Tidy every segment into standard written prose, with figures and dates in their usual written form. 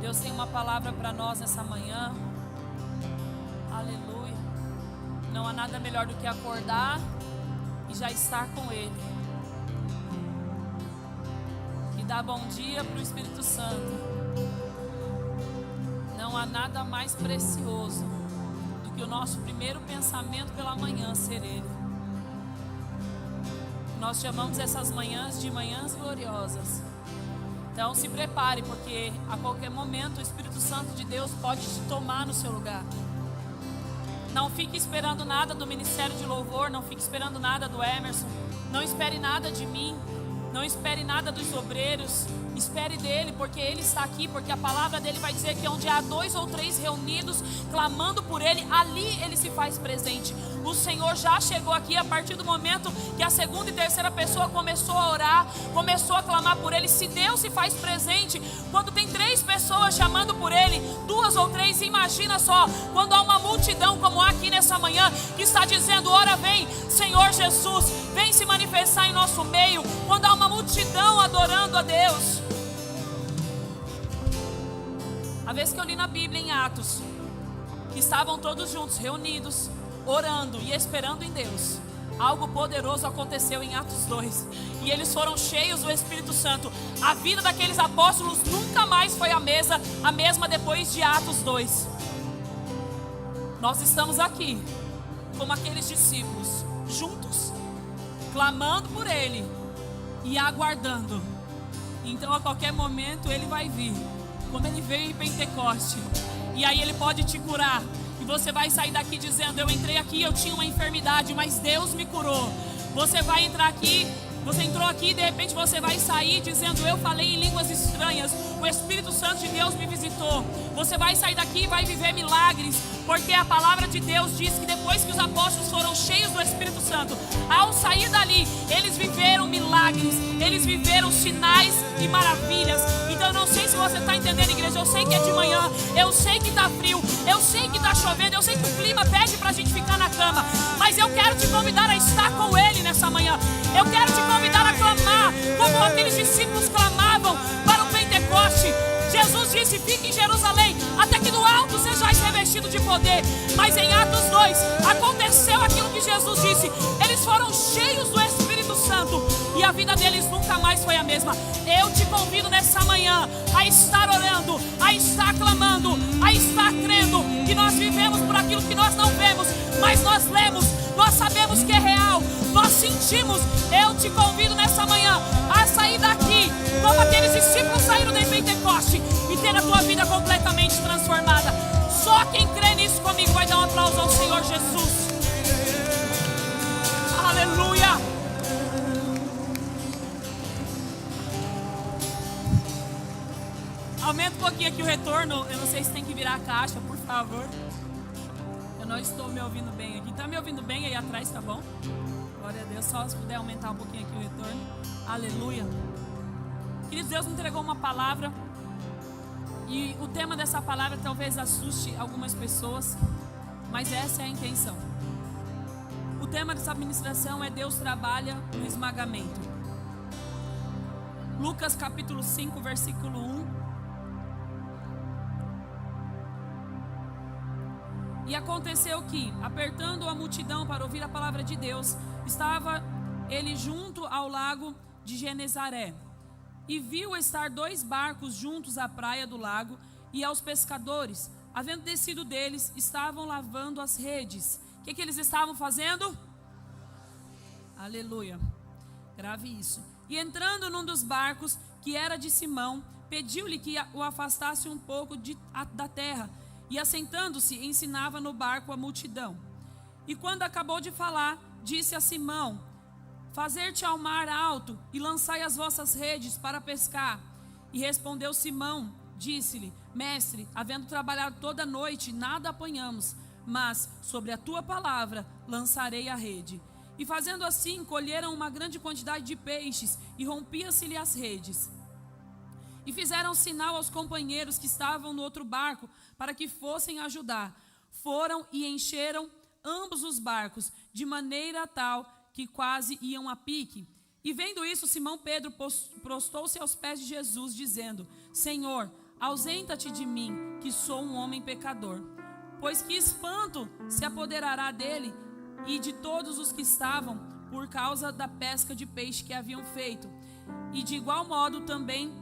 Deus tem uma palavra para nós nessa manhã. Aleluia. Não há nada melhor do que acordar e já estar com Ele. E dar bom dia para o Espírito Santo. Não há nada mais precioso do que o nosso primeiro pensamento pela manhã ser Ele. Nós chamamos essas manhãs de manhãs gloriosas. Então se prepare, porque a qualquer momento o Espírito Santo de Deus pode te tomar no seu lugar. Não fique esperando nada do Ministério de Louvor, não fique esperando nada do Emerson, não espere nada de mim, não espere nada dos obreiros, espere dele, porque ele está aqui, porque a palavra dele vai dizer que onde há 2 ou 3 reunidos, clamando por ele, ali ele se faz presente. O Senhor já chegou aqui a partir do momento que a segunda e terceira pessoa começou a orar, começou a clamar por ele. Se Deus se faz presente, quando tem 3 pessoas chamando por ele, 2 ou 3, imagina só, quando há uma multidão como há aqui nessa manhã, que está dizendo, ora vem, Senhor Jesus, vem se manifestar em nosso meio, quando há uma multidão adorando a Deus. A vez que eu li na Bíblia em Atos, que estavam todos juntos, reunidos, orando e esperando em Deus, algo poderoso aconteceu em Atos 2, e eles foram cheios do Espírito Santo. A vida daqueles apóstolos nunca mais foi a mesma depois de Atos 2. Nós estamos aqui, como aqueles discípulos, juntos, clamando por Ele e aguardando. Então a qualquer momento Ele vai vir, como Ele veio em Pentecoste, e aí Ele pode te curar. E você vai sair daqui dizendo, eu entrei aqui, eu tinha uma enfermidade, mas Deus me curou. Você vai entrar aqui, você entrou aqui e de repente você vai sair dizendo, eu falei em línguas estranhas, o Espírito Santo de Deus me visitou. Você vai sair daqui e vai viver milagres, porque a palavra de Deus diz que depois que os apóstolos foram cheios do Espírito Santo, ao sair dali, eles viveram milagres, eles viveram sinais e maravilhas. Então eu não sei se você está entendendo, igreja, eu sei que é de manhã, eu sei que está frio, eu sei que está chovendo, eu sei que o clima pede para a gente ficar na cama, mas eu quero te convidar a estar com Ele nessa manhã. Eu quero te convidar a clamar, como aqueles discípulos clamavam para o Pentecoste. Jesus disse, fique em Jerusalém, até que do alto sejais revestido de poder. Mas em Atos 2, aconteceu aquilo que Jesus disse. Eles foram cheios do Espírito Santo, e a vida deles nunca mais foi a mesma. Eu te convido nessa manhã a estar orando, a estar clamando, a estar crendo que nós vivemos por aquilo que nós não vemos, mas nós lemos, nós sabemos que é real, nós sentimos. Eu te convido nessa manhã a sair daqui como aqueles discípulos saíram de Pentecoste e ter a tua vida completamente transformada. Só quem crê nisso comigo vai dar um aplauso ao Senhor Jesus. Aleluia. Aumenta um pouquinho aqui o retorno. Eu não sei se tem que virar a caixa, por favor. Eu não estou me ouvindo bem aqui. Está me ouvindo bem aí atrás, tá bom? Glória a Deus. Só se puder aumentar um pouquinho aqui o retorno. Aleluia. Queridos, Deus me entregou uma palavra. E o tema dessa palavra talvez assuste algumas pessoas, mas essa é a intenção. O tema dessa ministração é Deus trabalha no esmagamento. Lucas capítulo 5, versículo 1. E aconteceu que, apertando a multidão para ouvir a palavra de Deus, estava ele junto ao lago de Genezaré. E viu estar 2 barcos juntos à praia do lago, e aos pescadores, havendo descido deles, estavam lavando as redes. O que eles estavam fazendo? Aleluia. Grave isso. E entrando num dos barcos, que era de Simão, pediu-lhe que o afastasse um pouco da terra. E assentando-se, ensinava no barco a multidão. E quando acabou de falar, disse a Simão, fazer-te ao mar alto e lançai as vossas redes para pescar. E respondeu Simão, disse-lhe, mestre, havendo trabalhado toda a noite, nada apanhamos, mas sobre a tua palavra lançarei a rede. E fazendo assim, colheram uma grande quantidade de peixes, e rompia-se-lhe as redes. E fizeram sinal aos companheiros que estavam no outro barco, para que fossem ajudar. Foram e encheram ambos os barcos, de maneira tal que quase iam a pique. E vendo isso, Simão Pedro prostou-se aos pés de Jesus, dizendo, Senhor, ausenta-te de mim, que sou um homem pecador. Pois que espanto se apoderará dele e de todos os que estavam, por causa da pesca de peixe que haviam feito. E de igual modo também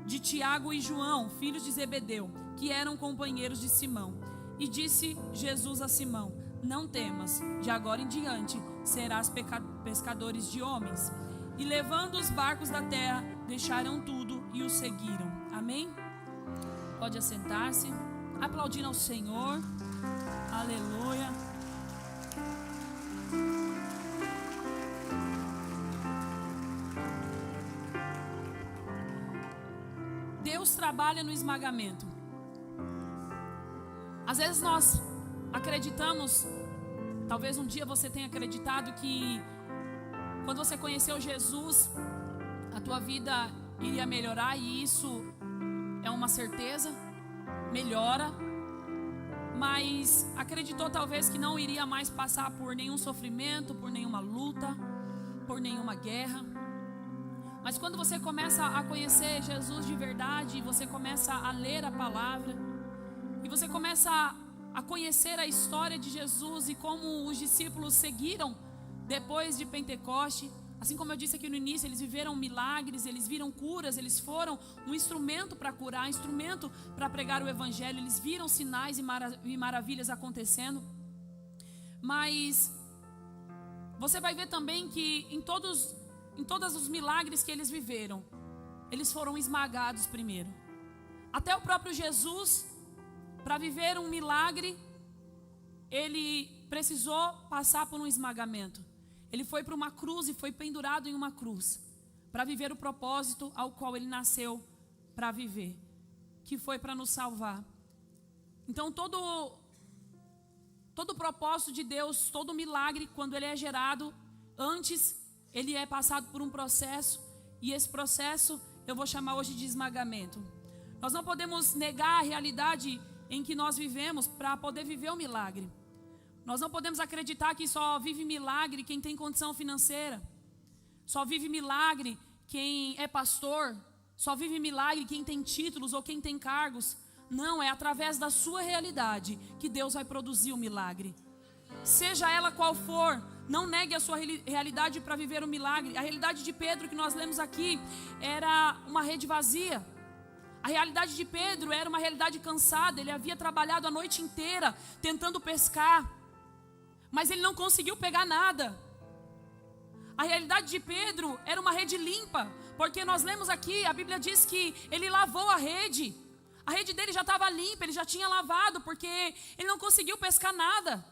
de Tiago e João, filhos de Zebedeu, que eram companheiros de Simão. E disse Jesus a Simão: não temas, de agora em diante serás pescadores de homens. E levando os barcos da terra, deixaram tudo e o seguiram. Amém? Pode assentar-se, aplaudindo ao Senhor. Aleluia. Deus trabalha no esmagamento. Às vezes nós acreditamos, talvez um dia você tenha acreditado que quando você conheceu Jesus, a tua vida iria melhorar, e isso é uma certeza, melhora, mas acreditou talvez que não iria mais passar por nenhum sofrimento, por nenhuma luta, por nenhuma guerra. Mas quando você começa a conhecer Jesus de verdade, você começa a ler a palavra, e você começa a conhecer a história de Jesus e como os discípulos seguiram depois de Pentecoste. Assim como eu disse aqui no início, eles viveram milagres, eles viram curas, eles foram um instrumento para curar, um instrumento para pregar o evangelho, eles viram sinais e maravilhas acontecendo. Mas você vai ver também que em todos os milagres que eles viveram, eles foram esmagados primeiro. Até o próprio Jesus, para viver um milagre, ele precisou passar por um esmagamento. Ele foi para uma cruz e foi pendurado em uma cruz para viver o propósito ao qual ele nasceu para viver, que foi para nos salvar. Então todo o propósito de Deus, todo milagre, quando ele é gerado, antes ele é passado por um processo, e esse processo eu vou chamar hoje de esmagamento. Nós não podemos negar a realidade em que nós vivemos para poder viver o milagre. Nós não podemos acreditar que só vive milagre quem tem condição financeira, só vive milagre quem é pastor, só vive milagre quem tem títulos ou quem tem cargos. Não, é através da sua realidade que Deus vai produzir o milagre. Seja ela qual for, não negue a sua realidade para viver o milagre. A realidade de Pedro que nós lemos aqui era uma rede vazia. A realidade de Pedro era uma realidade cansada. Ele havia trabalhado a noite inteira tentando pescar, mas ele não conseguiu pegar nada. A realidade de Pedro era uma rede limpa, porque nós lemos aqui, a Bíblia diz que ele lavou a rede. A rede dele já estava limpa, ele já tinha lavado, porque ele não conseguiu pescar nada.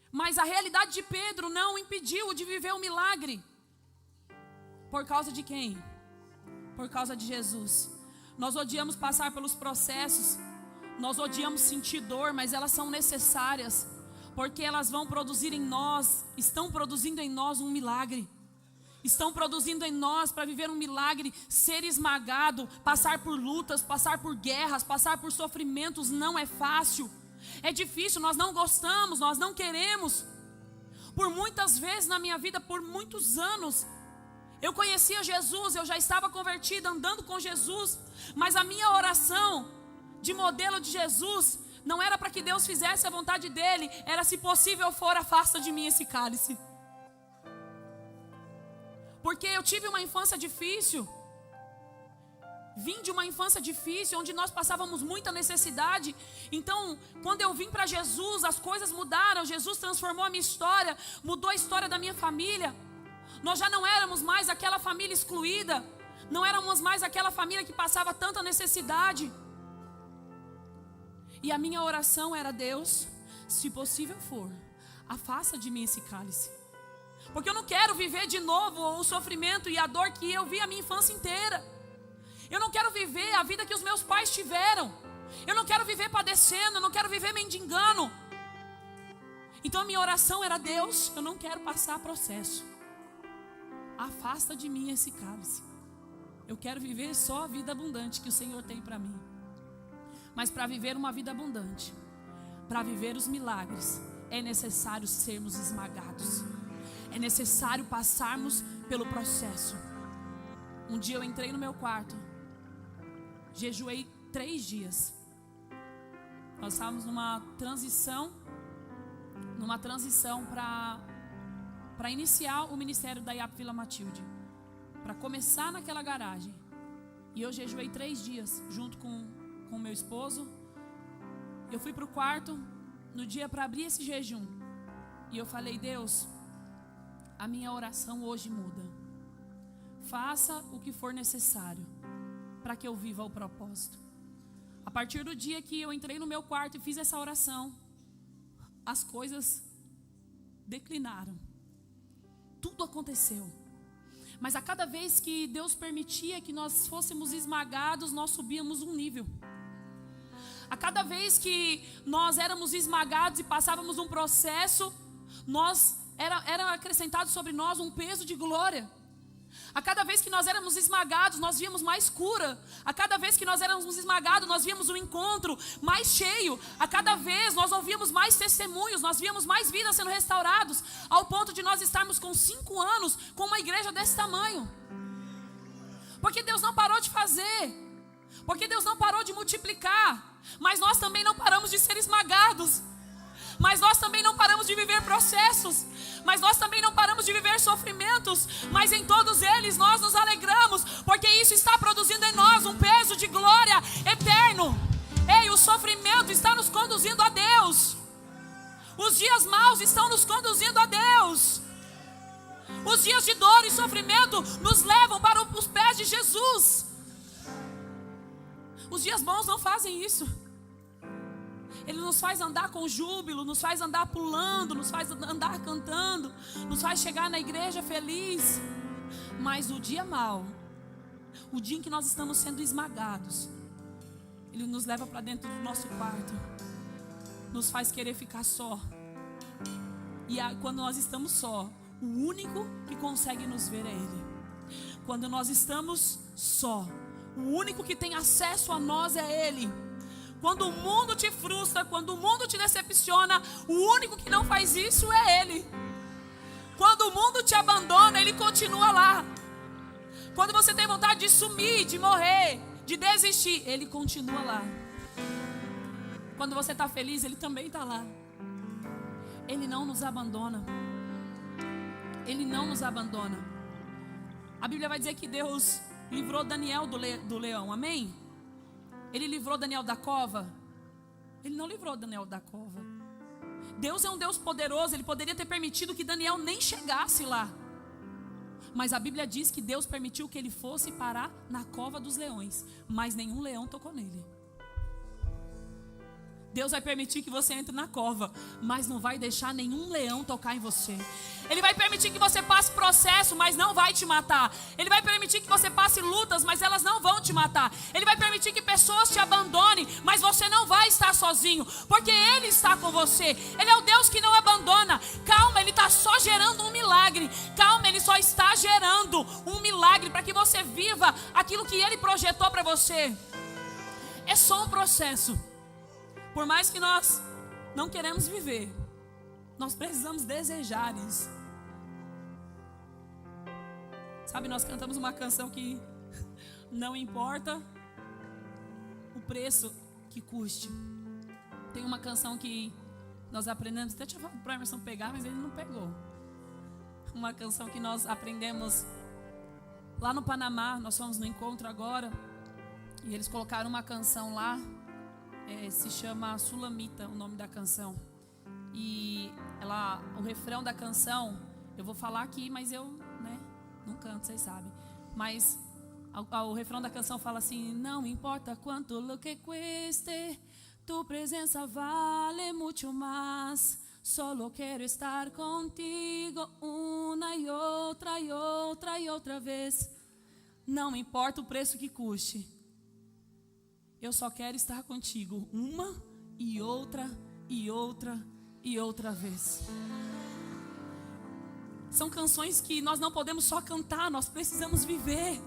Mas a realidade de Pedro não o impediu de viver o milagre. Por causa de quem? Por causa de Jesus. Nós odiamos passar pelos processos, nós odiamos sentir dor, mas elas são necessárias, porque elas vão produzir em nós, estão produzindo em nós um milagre. Estão produzindo em nós para viver um milagre, ser esmagado, passar por lutas, passar por guerras, passar por sofrimentos. Não é fácil, é difícil, nós não gostamos, nós não queremos. Por muitas vezes na minha vida, por muitos anos, eu conhecia Jesus, eu já estava convertida, andando com Jesus, mas a minha oração de modelo de Jesus não era para que Deus fizesse a vontade dele, era: se possível for, afasta de mim esse cálice. Porque eu tive uma infância difícil, vim de uma infância difícil, onde nós passávamos muita necessidade. Então, quando eu vim para Jesus, as coisas mudaram. Jesus transformou a minha história, mudou a história da minha família. Nós já não éramos mais aquela família excluída, não éramos mais aquela família que passava tanta necessidade. E a minha oração era: Deus, se possível for, afasta de mim esse cálice. Porque eu não quero viver de novo o sofrimento e a dor que eu vi a minha infância inteira. Eu não quero viver a vida que os meus pais tiveram. Eu não quero viver padecendo, eu não quero viver mendigando. Então a minha oração era: Deus, eu não quero passar processo. Afasta de mim esse cálice. Eu quero viver só a vida abundante que o Senhor tem para mim. Mas para viver uma vida abundante, para viver os milagres, é necessário sermos esmagados. É necessário passarmos pelo processo. Um dia eu entrei no meu quarto jejuei 3 dias. Nós estávamos numa transição para iniciar o ministério da IAP Vila Matilde, para começar naquela garagem. E eu jejuei 3 dias junto com meu esposo. Eu fui para o quarto no dia para abrir esse jejum. E eu falei: Deus, a minha oração hoje muda. Faça o que for necessário para que eu viva o propósito. A partir do dia que eu entrei no meu quarto e fiz essa oração, as coisas declinaram. Tudo aconteceu. Mas a cada vez que Deus permitia que nós fôssemos esmagados, nós subíamos um nível. A cada vez que nós éramos esmagados e passávamos um processo, era acrescentado sobre nós um peso de glória. A cada vez que nós éramos esmagados, nós víamos mais cura. A cada vez que nós éramos esmagados, nós víamos um encontro mais cheio. A cada vez nós ouvíamos mais testemunhos, nós víamos mais vidas sendo restaurados, ao ponto de nós estarmos com 5 anos com uma igreja desse tamanho. Porque Deus não parou de fazer, porque Deus não parou de multiplicar, mas nós também não paramos de ser esmagados. Mas nós também não paramos de viver processos, mas nós também não paramos de viver sofrimentos, mas em todos eles nós nos alegramos, porque isso está produzindo em nós um peso de glória eterno. Ei, o sofrimento está nos conduzindo a Deus. Os dias maus estão nos conduzindo a Deus. Os dias de dor e sofrimento nos levam para os pés de Jesus. Os dias bons não fazem isso. Ele nos faz andar com júbilo, nos faz andar pulando, nos faz andar cantando, nos faz chegar na igreja feliz. Mas o dia mau, o dia em que nós estamos sendo esmagados, ele nos leva para dentro do nosso quarto, nos faz querer ficar só. E quando nós estamos só, o único que consegue nos ver é Ele. Quando nós estamos só, o único que tem acesso a nós é Ele. Quando o mundo te frustra, quando o mundo te decepciona, o único que não faz isso é Ele. Quando o mundo te abandona, Ele continua lá. Quando você tem vontade de sumir, de morrer, de desistir, Ele continua lá. Quando você está feliz, Ele também está lá. Ele não nos abandona. Ele não nos abandona. A Bíblia vai dizer que Deus livrou Daniel do leão, amém? Ele livrou Daniel da cova? Ele não livrou Daniel da cova. Deus é um Deus poderoso. Ele poderia ter permitido que Daniel nem chegasse lá. Mas a Bíblia diz que Deus permitiu que ele fosse parar na cova dos leões, mas nenhum leão tocou nele. Deus vai permitir que você entre na cova, mas não vai deixar nenhum leão tocar em você. Ele vai permitir que você passe processo, mas não vai te matar. Ele vai permitir que você passe lutas, mas elas não vão te matar. Ele vai permitir que pessoas te abandonem, mas você não vai estar sozinho, porque Ele está com você. Ele é o Deus que não abandona. Calma, Ele está só gerando um milagre. Calma, Ele só está gerando um milagre para que você viva aquilo que Ele projetou para você. É só um processo. Por mais que nós não queremos viver, nós precisamos desejar isso. Sabe, nós cantamos uma canção que não importa o preço que custe. Tem uma canção que nós aprendemos, até tinha falado para o Emerson pegar, mas ele não pegou. Uma canção que nós aprendemos lá no Panamá. Nós fomos no encontro agora e eles colocaram uma canção lá. Se chama Sulamita, o nome da canção. E o refrão da canção, eu vou falar aqui, mas eu não canto, vocês sabem. Mas o refrão da canção fala assim: não importa quanto lo que cueste, tu presença vale mucho más. Solo quero estar contigo una y otra y otra y otra vez. Não importa o preço que custe, eu só quero estar contigo uma e outra e outra e outra vez. São canções que nós não podemos só cantar, nós precisamos viver.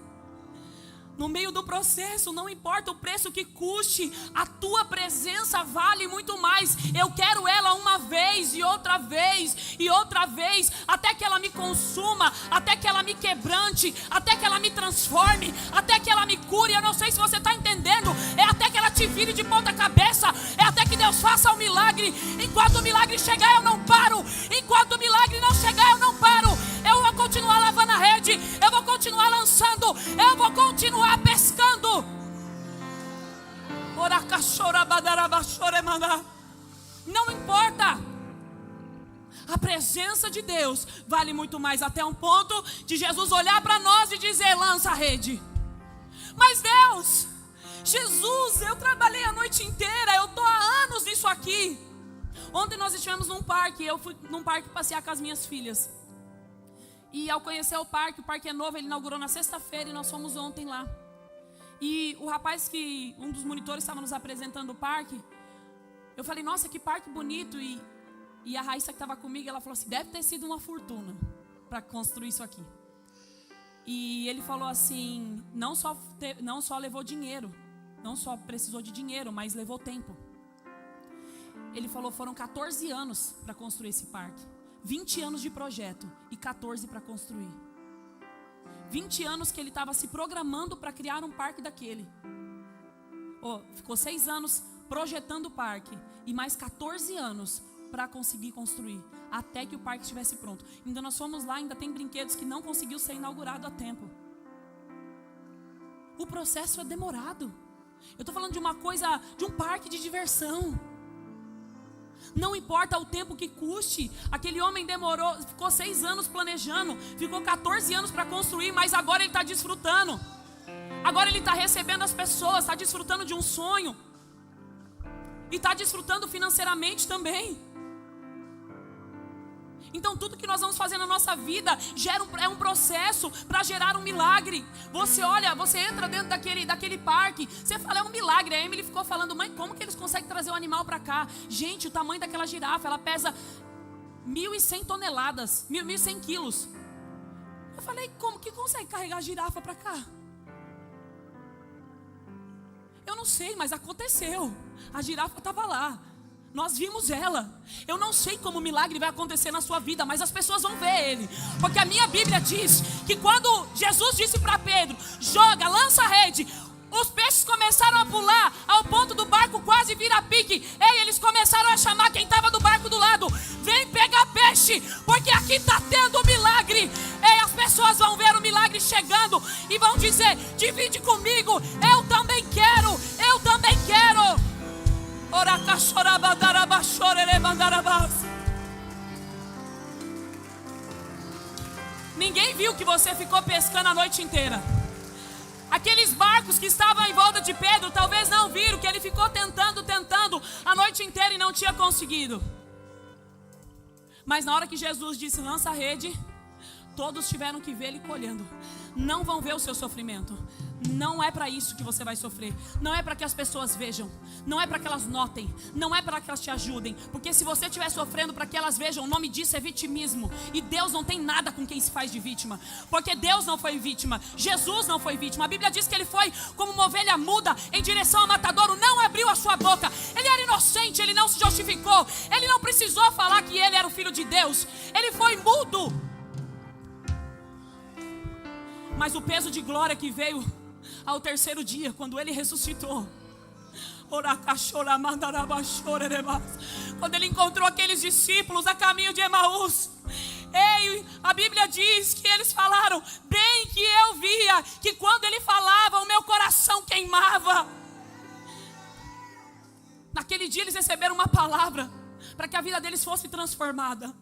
No meio do processo, não importa o preço que custe, a tua presença vale muito mais. Eu quero ela uma vez e outra vez e outra vez, até que ela me consuma, até que ela me quebrante, até que ela me transforme, até que ela me cure. Eu não sei se você está entendendo. É até que ela te vire de ponta cabeça, é até que Deus faça o milagre. Enquanto o milagre chegar, eu não paro. Enquanto o milagre não chegar, eu não paro. Eu vou continuar lavando a rede, eu vou continuar lançando, eu vou continuar pescando. Não importa. A presença de Deus vale muito mais, até um ponto de Jesus olhar para nós e dizer: lança a rede. Mas Deus, Jesus, eu trabalhei a noite inteira, eu estou há anos nisso aqui. Ontem nós estivemos num parque, eu fui num parque passear com as minhas filhas. E ao conhecer o parque é novo, ele inaugurou na sexta-feira e nós fomos ontem lá. E o rapaz um dos monitores estava nos apresentando o parque, eu falei: nossa, que parque bonito. E a Raíssa que estava comigo, ela falou assim: deve ter sido uma fortuna para construir isso aqui. E ele falou assim, não só levou dinheiro, não só precisou de dinheiro, mas levou tempo. Ele falou: foram 14 anos para construir esse parque. 20 anos de projeto e 14 para construir. 20 anos que ele estava se programando para criar um parque daquele. Ficou 6 anos projetando o parque e mais 14 anos para conseguir construir, até que o parque estivesse pronto. Ainda nós fomos lá, ainda tem brinquedos que não conseguiu ser inaugurado a tempo. O processo é demorado. Eu estou falando de uma coisa, de um parque de diversão. Não importa o tempo que custe. Aquele homem ficou 6 anos planejando, ficou 14 anos para construir, mas agora ele está desfrutando. Agora ele está recebendo as pessoas, está desfrutando de um sonho. E está desfrutando financeiramente também. Então tudo que nós vamos fazer na nossa vida é um processo para gerar um milagre. Você olha, você entra dentro daquele parque, você fala: é um milagre. A Emily ficou falando: mãe, como que eles conseguem trazer o animal para cá? Gente, o tamanho daquela girafa, ela pesa 1.100 toneladas, 1.100 quilos. Eu falei: como que consegue carregar a girafa para cá? Eu não sei, mas aconteceu. A girafa estava lá. Nós vimos ela. Eu não sei como o milagre vai acontecer na sua vida, mas as pessoas vão ver ele. Porque a minha Bíblia diz que quando Jesus disse para Pedro: joga, lança a rede, os peixes começaram a pular ao ponto do barco quase virar pique. Ei, eles começaram a chamar quem estava do barco do lado: vem pegar peixe, porque aqui está tendo um milagre. Ei, as pessoas vão ver o milagre chegando e vão dizer: divide comigo, eu também quero, eu também quero. Ninguém viu que você ficou pescando a noite inteira. Aqueles barcos que estavam em volta de Pedro talvez não viram que ele ficou tentando a noite inteira e não tinha conseguido. Mas na hora que Jesus disse: lança a rede, todos tiveram que ver ele colhendo. Não vão ver o seu sofrimento. Não é para isso que você vai sofrer. Não é para que as pessoas vejam. Não é para que elas notem. Não é para que elas te ajudem. Porque se você estiver sofrendo para que elas vejam, o nome disso é vitimismo. E Deus não tem nada com quem se faz de vítima. Porque Deus não foi vítima. Jesus não foi vítima. A Bíblia diz que ele foi como uma ovelha muda em direção ao matadouro. Não abriu a sua boca. Ele era inocente. Ele não se justificou. Ele não precisou falar que ele era o filho de Deus. Ele foi mudo. Mas o peso de glória que veio ao terceiro dia, quando ele ressuscitou, quando ele encontrou aqueles discípulos a caminho de Emaús, ei, a Bíblia diz que eles falaram: bem que eu via que quando ele falava, o meu coração queimava. Naquele dia eles receberam uma palavra para que a vida deles fosse transformada.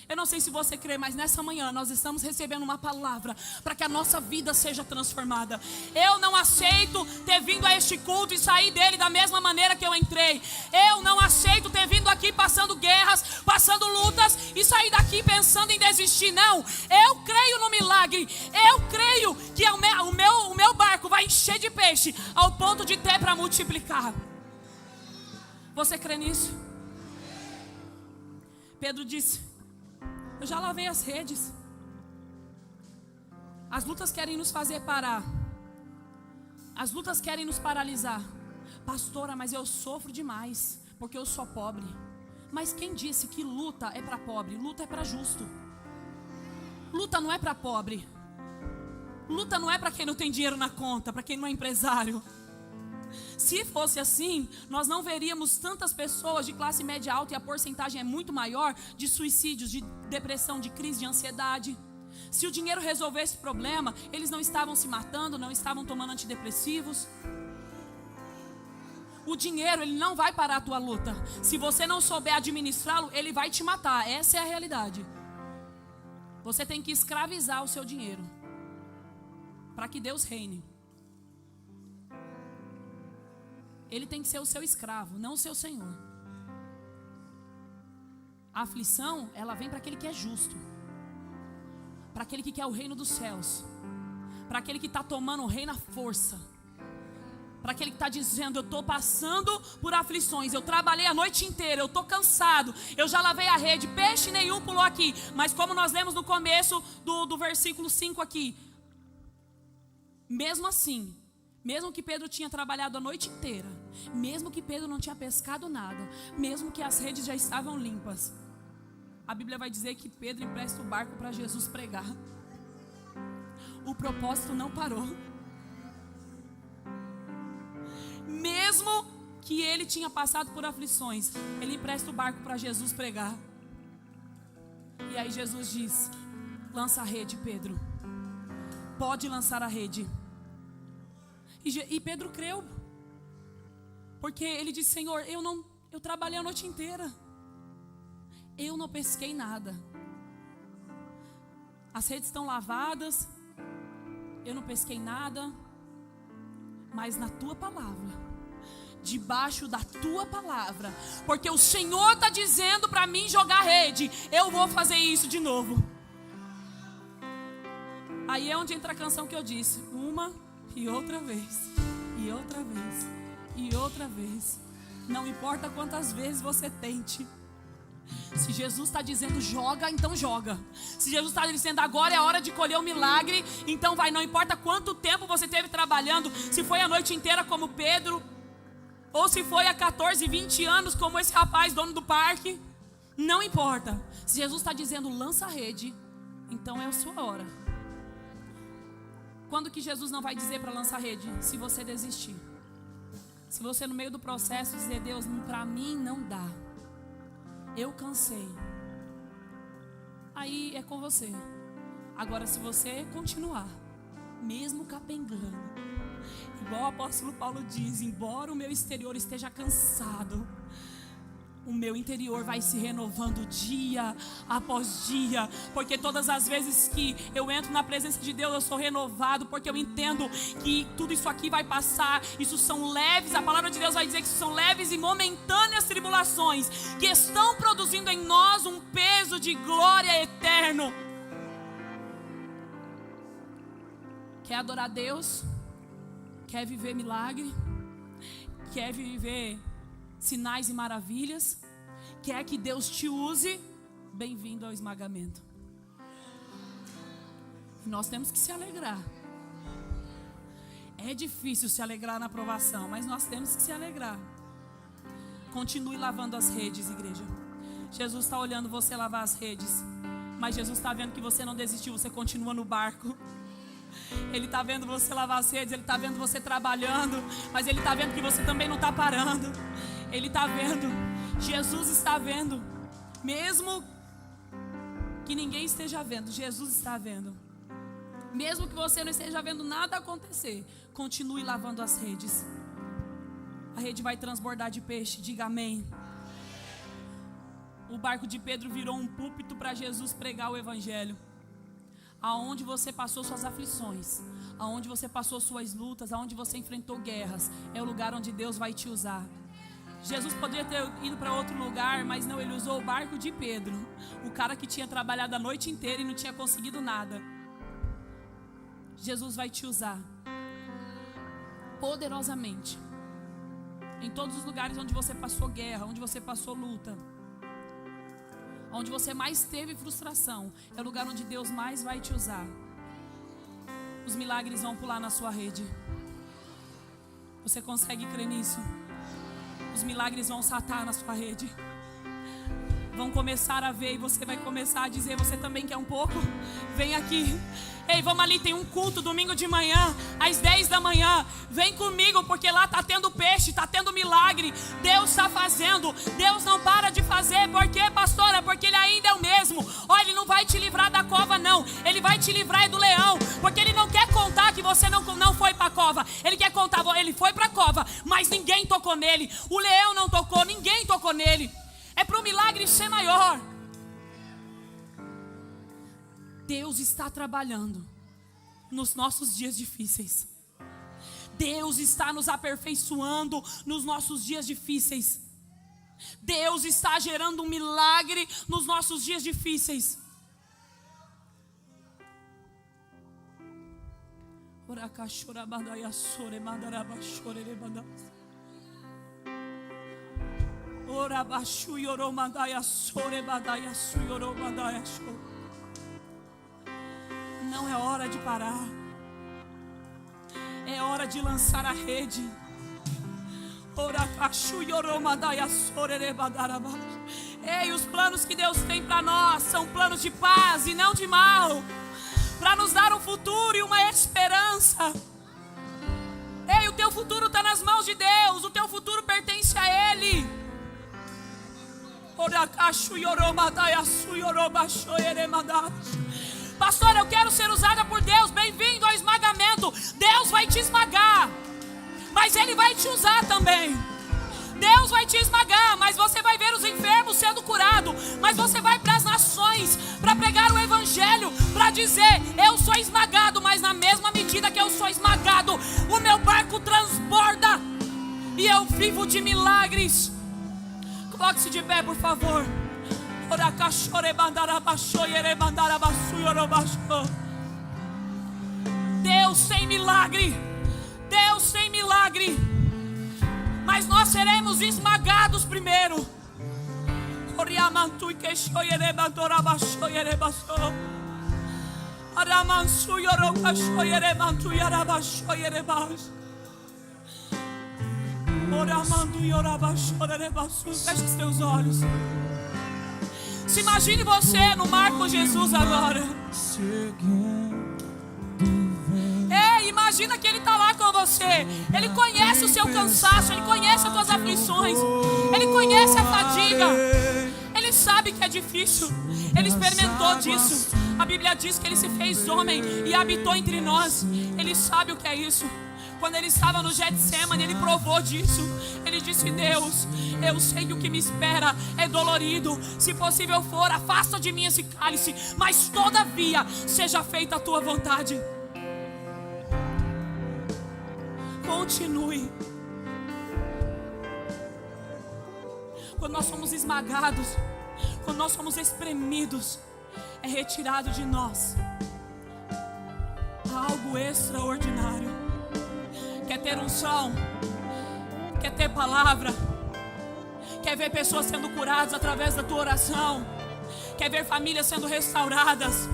Eu não sei se você crê, mas nessa manhã nós estamos recebendo uma palavra para que a nossa vida seja transformada. Eu não aceito ter vindo a este culto e sair dele da mesma maneira que eu entrei. Eu não aceito ter vindo aqui passando guerras, passando lutas e sair daqui pensando em desistir. Não, eu creio no milagre. Eu creio que o meu barco vai encher de peixe ao ponto de ter para multiplicar. Você crê nisso? Pedro disse: eu já lavei as redes. As lutas querem nos fazer parar. As lutas querem nos paralisar. Pastora, mas eu sofro demais, porque eu sou pobre. Mas quem disse que luta é para pobre? Luta é para justo. Luta não é para pobre. Luta não é para quem não tem dinheiro na conta, para quem não é empresário. Se fosse assim, nós não veríamos tantas pessoas de classe média alta, e a porcentagem é muito maior, de suicídios, de depressão, de crise de ansiedade. Se o dinheiro resolvesse esse problema, eles não estavam se matando, não estavam tomando antidepressivos. O dinheiro, ele não vai parar a tua luta. Se você não souber administrá-lo, ele vai te matar. Essa é a realidade. Você tem que escravizar o seu dinheiro para que Deus reine. Ele tem que ser o seu escravo, não o seu senhor. A aflição, ela vem para aquele que é justo, para aquele que quer o reino dos céus, para aquele que está tomando o reino à força, para aquele que está dizendo: eu estou passando por aflições, eu trabalhei a noite inteira, eu estou cansado, eu já lavei a rede, peixe nenhum pulou aqui. Mas como nós lemos no começo do versículo 5 aqui, mesmo assim, mesmo que Pedro tinha trabalhado a noite inteira, mesmo que Pedro não tinha pescado nada, mesmo que as redes já estavam limpas, a Bíblia vai dizer que Pedro empresta o barco para Jesus pregar. O propósito não parou. Mesmo que ele tinha passado por aflições, ele empresta o barco para Jesus pregar. E aí Jesus diz: lança a rede, Pedro. Pode lançar a rede. E Pedro creu, porque ele disse: Senhor, eu trabalhei a noite inteira, eu não pesquei nada, as redes estão lavadas, eu não pesquei nada, mas na tua palavra, debaixo da tua palavra, porque o Senhor está dizendo para mim jogar rede, eu vou fazer isso de novo. Aí é onde entra a canção que eu disse: uma e outra vez, e outra vez, e outra vez. Não importa quantas vezes você tente. Se Jesus está dizendo joga, então joga. Se Jesus está dizendo agora é a hora de colher o milagre, então vai. Não importa quanto tempo você teve trabalhando, se foi a noite inteira como Pedro, ou se foi há 14, 20 anos como esse rapaz, dono do parque. Não importa. Se Jesus está dizendo lança a rede, então é a sua hora. Quando que Jesus não vai dizer para lançar a rede? Se você desistir. Se você no meio do processo dizer: Deus, para mim não dá, eu cansei, aí é com você. Agora se você continuar, mesmo capengando, igual o apóstolo Paulo diz: embora o meu exterior esteja cansado, o meu interior vai se renovando dia após dia, porque todas as vezes que eu entro na presença de Deus, eu sou renovado, porque eu entendo que tudo isso aqui vai passar. Isso são leves, a palavra de Deus vai dizer que isso são leves e momentâneas tribulações, que estão produzindo em nós um peso de glória eterno. Quer adorar Deus? Quer viver milagre? Quer viver sinais e maravilhas? Quer que Deus te use? Bem-vindo ao esmagamento. E nós temos que se alegrar. É difícil se alegrar na provação, mas nós temos que se alegrar. Continue lavando as redes, igreja. Jesus está olhando você lavar as redes, mas Jesus está vendo que você não desistiu, você continua no barco. Ele está vendo você lavar as redes, Ele está vendo você trabalhando, mas Ele está vendo que você também não está parando. Ele está vendo, Jesus está vendo, mesmo que ninguém esteja vendo, Jesus está vendo. Mesmo que você não esteja vendo nada acontecer, continue lavando as redes. A rede vai transbordar de peixe, diga amém. O barco de Pedro virou um púlpito para Jesus pregar o evangelho. Aonde você passou suas aflições, aonde você passou suas lutas, aonde você enfrentou guerras, é o lugar onde Deus vai te usar. Jesus poderia ter ido para outro lugar, mas não, Ele usou o barco de Pedro, o cara que tinha trabalhado a noite inteira e não tinha conseguido nada. Jesus vai te usar poderosamente em todos os lugares onde você passou guerra, onde você passou luta, onde você mais teve frustração, é o lugar onde Deus mais vai te usar. Os milagres vão pular na sua rede. Você consegue crer nisso? Os milagres vão saltar na sua rede. Vão começar a ver e você vai começar a dizer: você também quer um pouco? Vem aqui. Ei, vamos ali, tem um culto domingo de manhã, às 10 da manhã. Vem comigo, porque lá está tendo peixe, está tendo milagre. Deus está fazendo. Deus não para de fazer. Por quê, pastora? Porque Ele ainda é o mesmo. Olha, Ele não vai te livrar da cova, não. Ele vai te livrar do leão. Porque Ele não quer contar que você não foi para a cova. Ele quer contar, ele foi para a cova, mas ninguém tocou nele. O leão não tocou, ninguém tocou nele. É para o milagre ser maior. Deus está trabalhando nos nossos dias difíceis. Deus está nos aperfeiçoando nos nossos dias difíceis. Deus está gerando um milagre nos nossos dias difíceis. Não é hora de parar. É hora de lançar a rede. Ei, os planos que Deus tem para nós são planos de paz e não de mal, para nos dar um futuro e uma esperança. Ei, o teu futuro está nas mãos de Deus. O teu futuro pertence a Ele. Pastor, eu quero ser usada por Deus. Bem-vindo ao esmagamento. Deus vai te esmagar, mas Ele vai te usar também. Deus vai te esmagar, mas você vai ver os enfermos sendo curados. Mas você vai para as nações para pregar o evangelho, para dizer: eu sou esmagado, mas na mesma medida que eu sou esmagado, o meu barco transborda e eu vivo de milagres. Coloque-se de pé, por favor. Deus tem milagre. Deus tem milagre. Mas nós seremos esmagados primeiro. Feche os teus olhos. Se imagine você no mar com Jesus agora. Imagina que Ele está lá com você. Ele conhece o seu cansaço. Ele conhece as tuas aflições. Ele conhece a fadiga. Ele sabe que é difícil. Ele experimentou disso. A Bíblia diz que Ele se fez homem e habitou entre nós. Ele sabe o que é isso. Quando Ele estava no Getsemane, Ele provou disso. Ele disse: Deus, eu sei que o que me espera é dolorido. Se possível for, afasta de mim esse cálice, mas todavia seja feita a tua vontade. Continue. Quando nós somos esmagados, quando nós somos espremidos, é retirado de nós algo extraordinário. Quer ter unção? Quer ter palavra? Quer ver pessoas sendo curadas através da tua oração? Quer ver famílias sendo restauradas?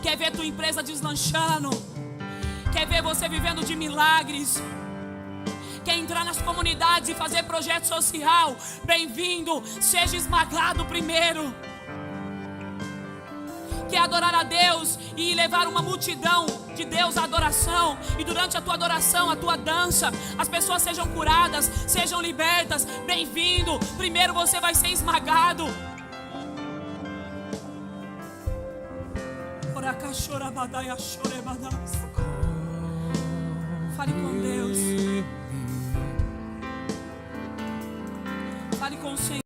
Quer ver tua empresa deslanchando? Quer ver você vivendo de milagres? Quer entrar nas comunidades e fazer projeto social? Bem-vindo, seja esmagado primeiro. Quer adorar a Deus e levar uma multidão de Deus à adoração, e durante a tua adoração, a tua dança, as pessoas sejam curadas, sejam libertas? Bem-vindo, primeiro você vai ser esmagado. Fale com Deus. Fale com o Senhor.